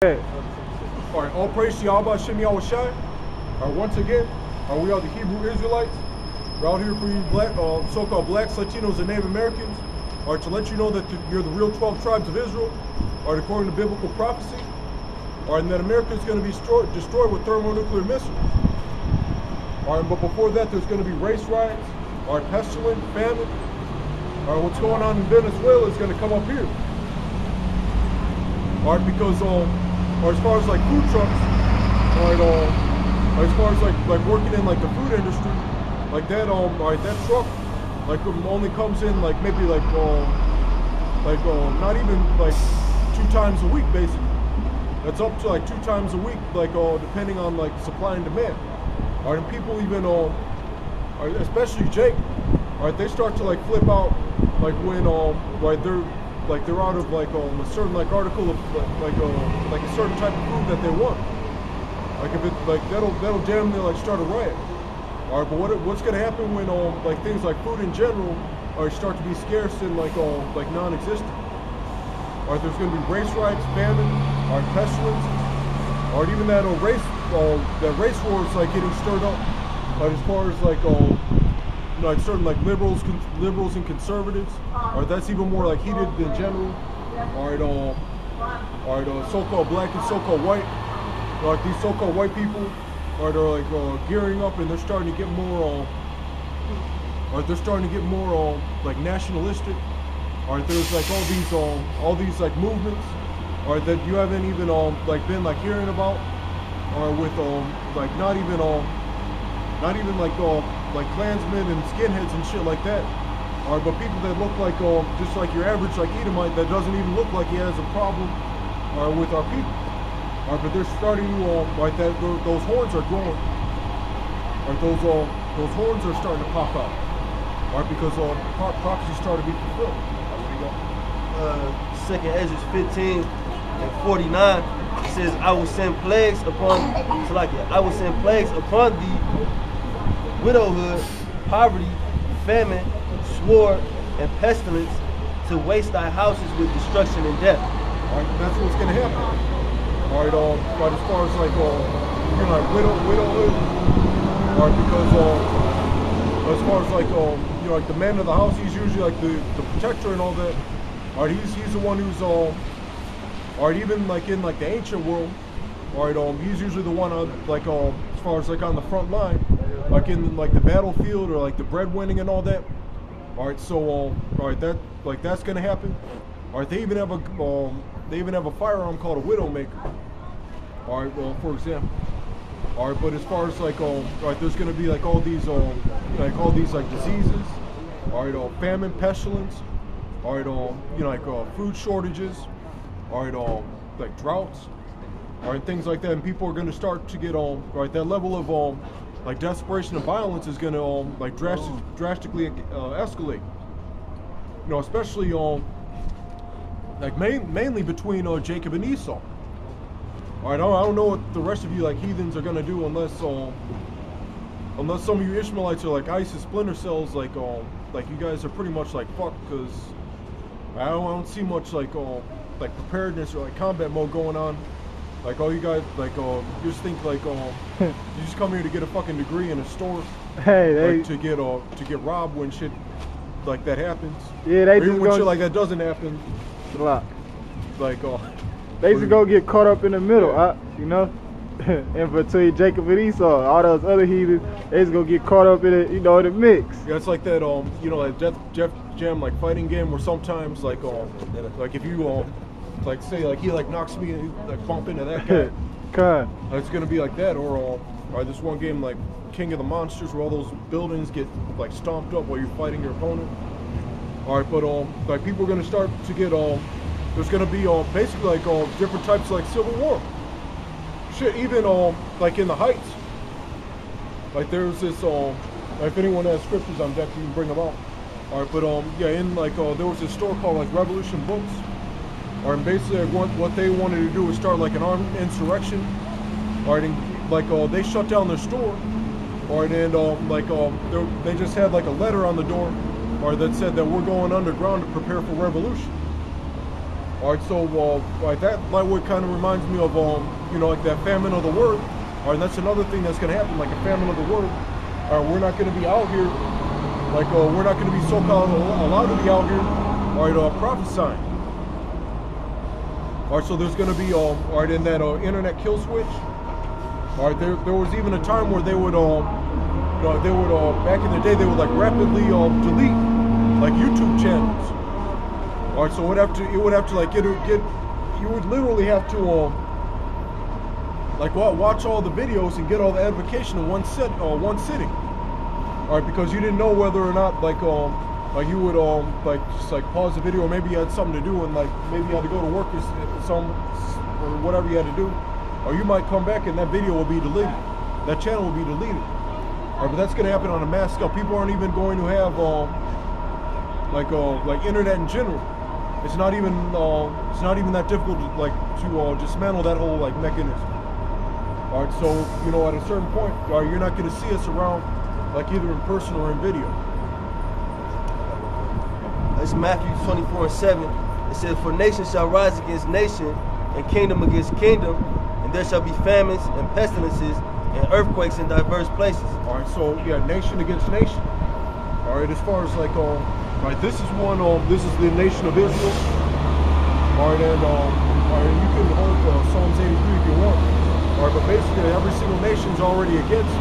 Hey, All right, all praise to Yahweh Shem Yahweh Shai. All right, once again, we are the Hebrew Israelites. We're out here for you black, so-called blacks, Latinos, and Native Americans. All right, to let you know that you're the real 12 tribes of Israel. All right, according to biblical prophecy. All right, and that America is going to be destroyed with thermonuclear missiles. All right, but before that, there's going to be race riots, all right, pestilence, famine. All right, what's going on in Venezuela is going to come up here. All right, because or as far as like food trucks, all right, as far as like working in like the food industry, like that all right, that truck like only comes in like maybe like not even like 2 times a week basically. That's up to like 2 times a week, like depending on like supply and demand. All right, and people even especially Jake, all right, they start to like flip out like when right they're out of like a certain like article of like a certain type of food that they want. Like if it like that'll damn near like start a riot. All right, but what's gonna happen when like things like food in general start to be scarce and like non-existent? All right, there's gonna be race riots, famine, or pestilence, or even that race war is like getting stirred up. As far as like certain like liberals and conservatives, or that's even more like heated than general. All right, so-called black and so-called white, like these so-called white people, they're like gearing up and they're starting to get more, like nationalistic. All right, there's like all these like movements, all right, that you haven't even like been like hearing about, or with like not even like Klansmen and skinheads and shit like that. All right, but people that look like just like your average like Edomite that doesn't even look like he has a problem with our people. All right, but they're starting to like that those horns are growing. All right, those horns are starting to pop out. All right, because prophecies start to be fulfilled. All right, where you go? 2nd Ezra 15 and 49 says, I will send plagues upon thee, widowhood, poverty, famine, sword, and pestilence, to waste thy houses with destruction and death. All right, that's what's gonna happen. All right, but as far as like like widowhood, all right, because as far as like like the man of the house, he's usually like the protector and all that. All right, he's the one who's all right, even like in like the ancient world. All right, he's usually the one like as far as like on the front line, like in like the battlefield or like the breadwinning and all that. All right, so all right, that's gonna happen. All right, they even have a firearm called a widowmaker. All right, well, for example. All right, but as far as like all right, there's gonna be like all these like diseases. All right, famine, pestilence. All right, like food shortages. All right, like droughts. All right, things like that, and people are going to start to get right, that level of like desperation and violence is going to like drastically escalate. You know, especially like mainly between Jacob and Esau. All right, I don't know what the rest of you like heathens are going to do unless some of you Ishmaelites are like ISIS splinter cells, like you guys are pretty much like fucked, because I don't see much like preparedness or like combat mode going on. Like all you guys, like you just think like you just come here to get a fucking degree in a store, hey, like, to get robbed when shit like that happens. Yeah, they or just even when shit like that doesn't happen. Like they just go get caught up in the middle, you know. And between Jacob and Esau, all those other heathens, they just go get caught up in it, you know, in the mix. Yeah, it's like that like Def Jam like fighting game where sometimes like if you like say like he like knocks me like bump into that guy. It's gonna be like that, or this one game like King of the Monsters where all those buildings get like stomped up while you're fighting your opponent. All right, but like people are gonna start to get there's gonna be basically like different types of like civil war. Shit, even like in the Heights. Like there's this if anyone has scriptures on deck, you can bring them out. All right, but yeah, in like there was this store called like Revolution Books. Or basically what they wanted to do was start like an armed insurrection. All right, and like they shut down their store. All right, and they just had like a letter on the door, or that said that we're going underground to prepare for revolution. All right, so like that, like what kind of reminds me of you know, like that famine of the word. All right, that's another thing that's going to happen, like a famine of the word. All right, we're not going to be out here, like we're not going to be so-called allowed to be out here, all right, prophesying. All right, so there's going to be all right, in that internet kill switch. All right, there was even a time where they would back in the day they would like rapidly delete like YouTube channels. All right, so it would have to like you would literally have to like watch all the videos and get all the edification in one sitting. All right, because you didn't know whether or not like you would like just like pause the video, or maybe you had something to do and like maybe you had to go to work or whatever you had to do, or you might come back and that video will be deleted. That channel will be deleted. All right, but that's going to happen on a mass scale. People aren't even going to have like internet in general. It's not even that difficult to dismantle that whole like mechanism. All right, so you know at a certain point, you're not going to see us around like either in person or in video. It's Matthew 24:7. It says, "For nation shall rise against nation, and kingdom against kingdom, and there shall be famines and pestilences and earthquakes in diverse places." All right, so yeah, nation against nation. All right, as far as like right, this is one. This is the nation of Israel. All right, and all right, you can hold Psalms 83 if you want. All right, but basically every single nation's already against us.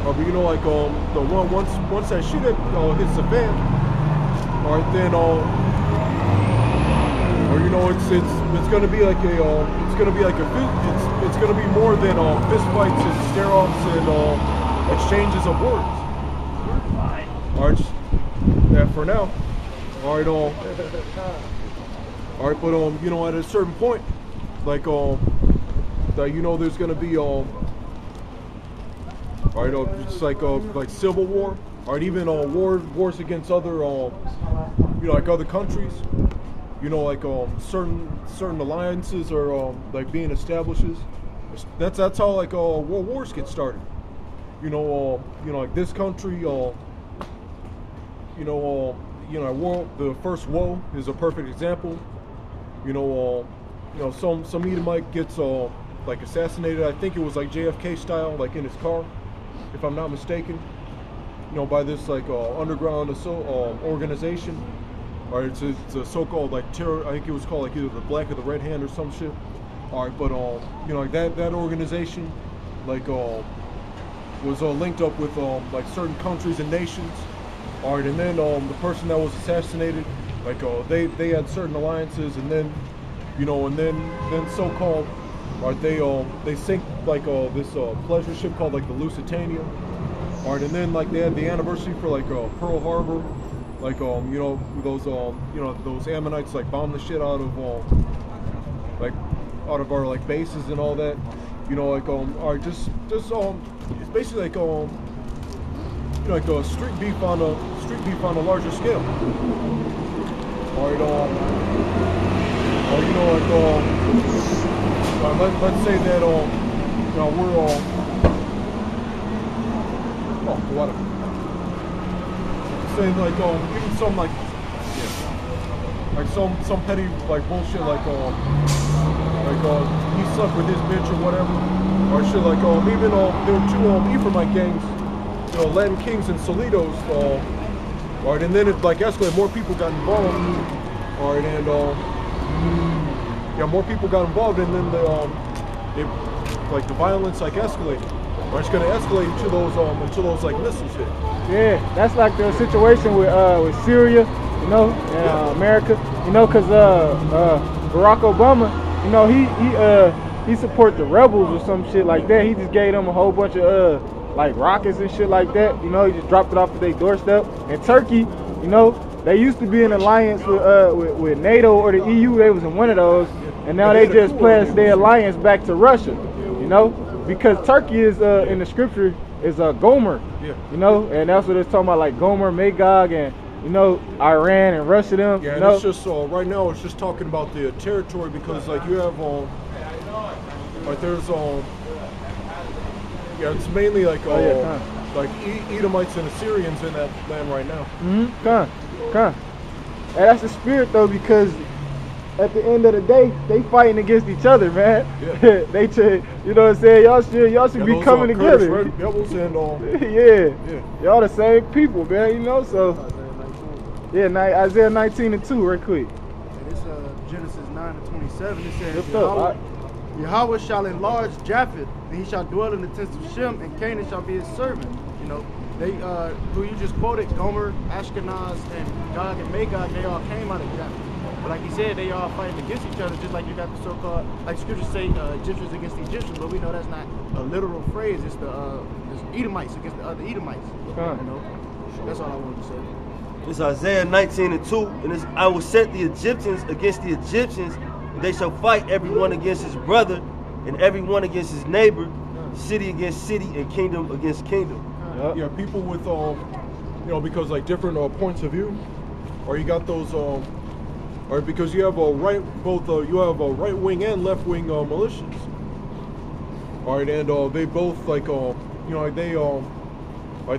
But you know, like the one once that shit hits the fan, all right, then or you know, it's gonna be like it's gonna be more than fist fights and stare-offs and exchanges of words. All right, yeah, for now. All right, all right, but you know, at a certain point, like that you know, there's gonna be all right, it's like civil war. All right, even wars against other you know, like other countries. You know, like certain alliances are like being established. That's how like world wars get started. You know, like this country. The first war is a perfect example. You know, some Edomite gets like assassinated. I think it was like JFK style, like in his car, if I'm not mistaken. You know, by this like underground organization. All right, it's a so-called like terror. I think it was called like either the Black or the Red Hand or some shit. All right, but you know, like that organization, like was linked up with like certain countries and nations. All right, and then the person that was assassinated, like they had certain alliances, and then you know, and then so-called, all right, they sink like this pleasure ship called like the Lusitania. All right, and then like they had the anniversary for like Pearl Harbor. Like you know, those Ammonites like bombed the shit out of our like bases and all that. You know, like all right, just it's basically like you know, like street beef on a larger scale. All right, or you know, like let's say that you know, we're whatever. Saying like even some like some petty like bullshit like he slept with his bitch or whatever, or shit like even there were two Ephraimite gangs, you know, Latin Kings and Solitos, all right, and then it like escalated, more people got involved, all right, and yeah, more people got involved, and then the violence like escalated. Or it's gonna escalate until those like missiles hit. Yeah, that's like the situation with Syria, you know, and America, you know, because Barack Obama, you know, he support the rebels or some shit like that. He just gave them a whole bunch of like rockets and shit like that. You know, he just dropped it off at their doorstep. And Turkey, you know, they used to be in alliance with NATO or the EU. They was in one of those, and now they just pledged their alliance back to Russia. You know. Because Turkey is in the scripture is Gomer, yeah. You know, and that's what it's talking about, like Gomer, Magog, and you know, Iran and Russia. Them, yeah, you and know? it's just right now it's just talking about the territory, because like you have like there's yeah, it's mainly like like Edomites and Assyrians in that land right now. And that's the spirit though, because at the end of the day, they fighting against each other, man. Yeah. You know what I'm saying? Y'all should be those coming are Kurdish together. rebels and Yeah. Y'all the same people, man. You know, so Isaiah 19:2, right quick. And it's Genesis 9:27. It says, What's up? Yahweh shall enlarge Japheth, and he shall dwell in the tents of Shem, and Canaan shall be his servant. You know, they who you just quoted, Gomer, Ashkenaz, and Gog and Magog, they all came out of Japheth. But like he said, they all fighting against each other, just like you got the so-called, like scriptures say, Egyptians against the Egyptians, but we know that's not a literal phrase. It's the it's Edomites against the other Edomites. You know, that's all I wanted to say. It's Isaiah 19:2, and it's, I will set the Egyptians against the Egyptians, and they shall fight everyone against his brother, and everyone against his neighbor, city against city, and kingdom against kingdom. Yeah, people with because like different points of view, or you got those or because you have a you have a right wing and left wing militias. All right, and they both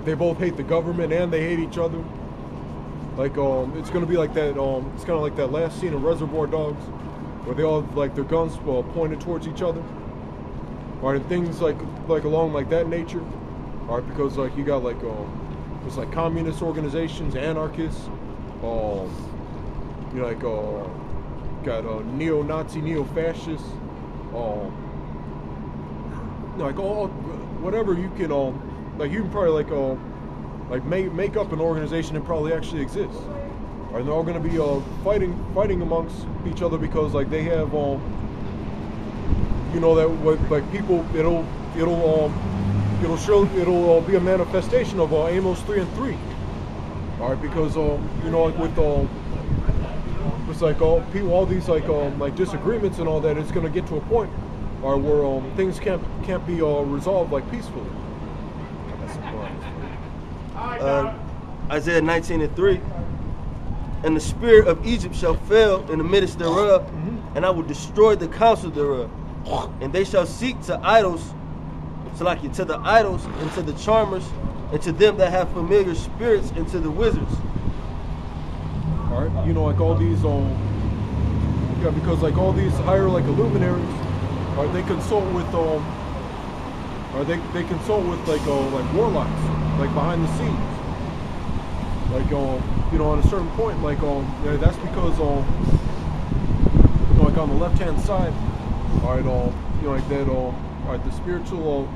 they both hate the government and they hate each other. Like it's gonna be like that. It's kind of like that last scene of Reservoir Dogs, where they all have like their guns pointed towards each other. All right, and things like along like that nature. All right, because like you got it's like communist organizations, anarchists, got neo-Nazi, neo-fascists, like all whatever you can you can probably make up an organization that probably actually exists. And they're all going to be fighting amongst each other because like they have people it'll be a manifestation of Amos 3:3. All right, because it's like all these disagreements and all that, it's going to get to a point where things can't be resolved peacefully. Isaiah 19:3, and the spirit of Egypt shall fail in the midst thereof, and I will destroy the counsel thereof, and they shall seek to idols, to the idols, and to the charmers, and to them that have familiar spirits, and to the wizards. All right, all these because all these higher luminaries, they consult with they consult with warlocks behind the scenes. On a certain point, that's because on the left hand side, the spiritual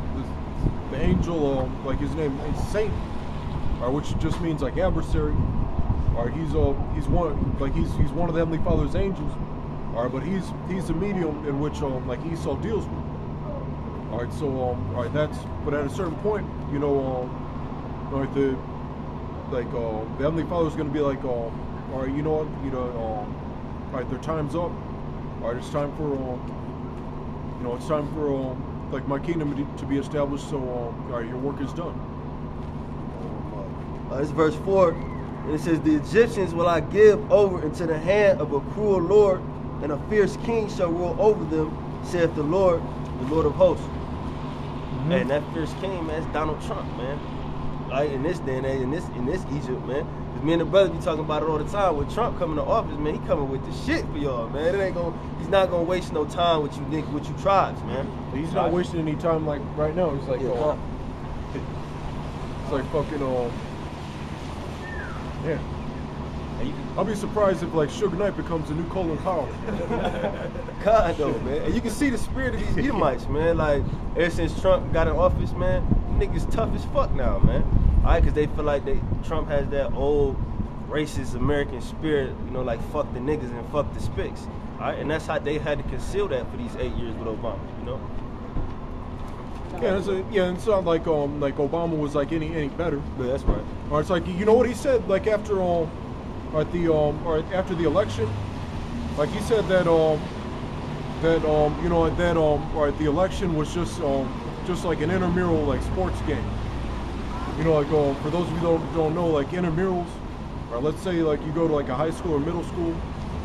the angel his name is Saint, which just means adversary. He's one of the Heavenly Father's angels. But he's the medium in which Esau deals with. That's, but at a certain point, the Heavenly Father is going to be their time's up. It's time for it's time for my kingdom to be established. So your work is done. It's verse 4, and it says, the Egyptians will I give over into the hand of a cruel lord, and a fierce king shall rule over them, saith the Lord of hosts. And that fierce king, man, is Donald Trump, man. In this day and age, in this Egypt, man. Because me and the brother be talking about it all the time. With Trump coming to office, man, he coming with the shit for y'all, man. He's not gonna waste no time with you tribes, man. He's not wasting any time right now. He's it's fucking yeah. I'll be surprised if Suge Knight becomes the new Colin Powell. God though, man. And you can see the spirit of these Edomites, man. Ever since Trump got in office, man, niggas tough as fuck now, man. Alright, because they feel like Trump has that old racist American spirit, fuck the niggas and fuck the spics. Alright, and that's how they had to conceal that for these 8 years with Obama, Yeah, it's not like Obama was any better. Yeah, that's right. Or it's you know what he said after after the election, he said that the election was just like an intramural sports game. For those of you who don't know, intramurals, or let's say you go to a high school or middle school,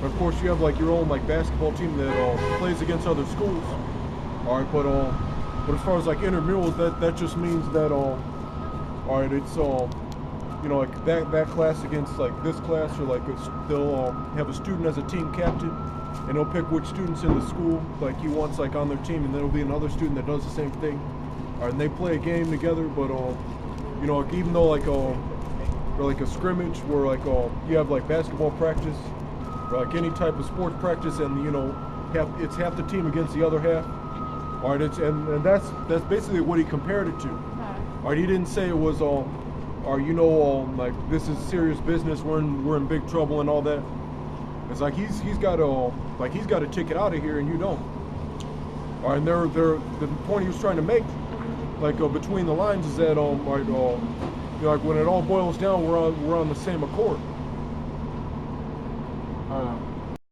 of course you have your own basketball team that plays against other schools. All right, but as far as intramurals, that just means that all right, it's that class against this class, or they'll have a student as a team captain, and he'll pick which students in the school like he wants like on their team, and then there'll be another student that does the same thing. All right, and they play a game together, but you know, like, even though like or like a scrimmage where like you have like basketball practice or like any type of sports practice, and you know, it's half the team against the other half. All right, and that's basically what he compared it to. All right, he didn't say it was or you know, like this is serious business, we're in big trouble and all that. It's like he's got a ticket out of here and you don't. All right, and the point he was trying to make, like between the lines, is that like you know, like when it all boils down, we're on the same accord.